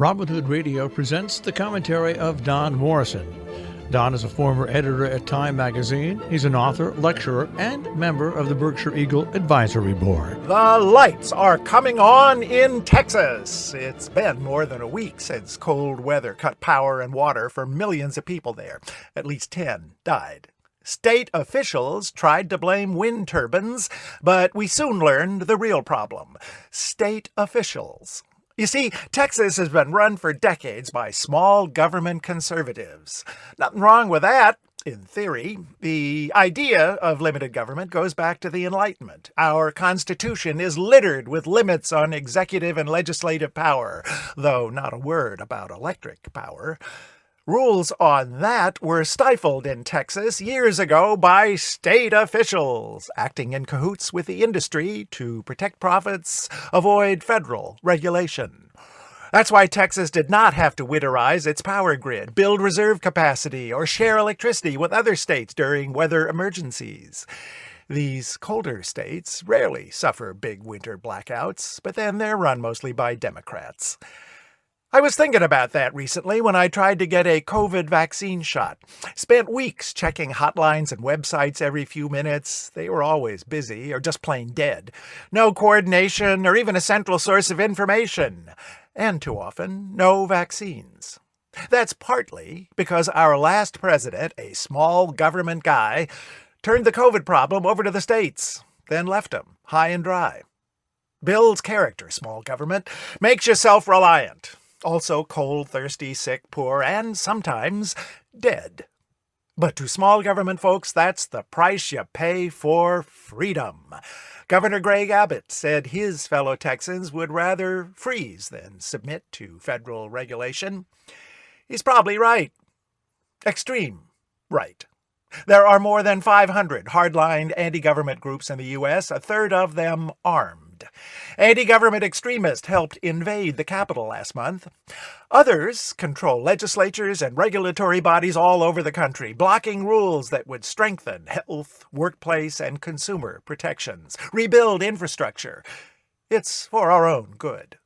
Robin Hood Radio presents the commentary of Don Morrison. Don is a former editor at Time magazine. He's an author, lecturer, and member of the Berkshire Eagle Advisory Board. The lights are coming on in Texas. It's been more than a week since cold weather cut power and water for millions of people there. At least 10 died. State officials tried to blame wind turbines, but we soon learned the real problem. State officials. You see, Texas has been run for decades by small government conservatives. Nothing wrong with that, in theory. The idea of limited government goes back to the Enlightenment. Our Constitution is littered with limits on executive and legislative power, though not a word about electric power. Rules on that were stifled in Texas years ago by state officials, acting in cahoots with the industry to protect profits, avoid federal regulation. That's why Texas did not have to winterize its power grid, build reserve capacity, or share electricity with other states during weather emergencies. These colder states rarely suffer big winter blackouts, but then they're run mostly by Democrats. I was thinking about that recently when I tried to get a COVID vaccine shot. Spent weeks checking hotlines and websites every few minutes. They were always busy or just plain dead. No coordination or even a central source of information. And too often, no vaccines. That's partly because our last president, a small government guy, turned the COVID problem over to the states, then left them high and dry. Builds character, small government. Makes you self-reliant. Also cold, thirsty, sick, poor, and sometimes dead. But to small government folks, that's the price you pay for freedom. Governor Greg Abbott said his fellow Texans would rather freeze than submit to federal regulation. He's probably right. Extreme right. There are more than 500 hardline anti-government groups in the U.S., a third of them armed. Anti-government extremists helped invade the Capitol last month. Others control legislatures and regulatory bodies all over the country, blocking rules that would strengthen health, workplace, and consumer protections, rebuild infrastructure. It's for our own good.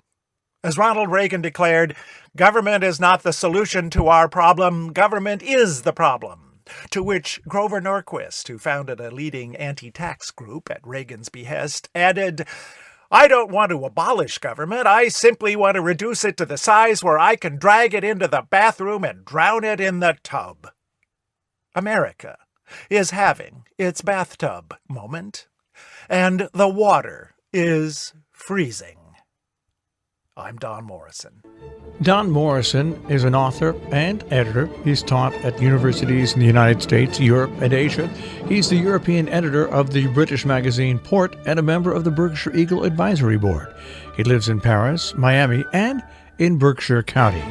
As Ronald Reagan declared, government is not the solution to our problem, government is the problem. To which Grover Norquist, who founded a leading anti-tax group at Reagan's behest, added, "I don't want to abolish government. I simply want to reduce it to the size where I can drag it into the bathroom and drown it in the tub." America is having its bathtub moment, and the water is freezing. I'm Don Morrison. Don Morrison is an author and editor. He's taught at universities in the United States, Europe, and Asia. He's the European editor of the British magazine Port and a member of the Berkshire Eagle Advisory Board. He lives in Paris, Miami, and in Berkshire County.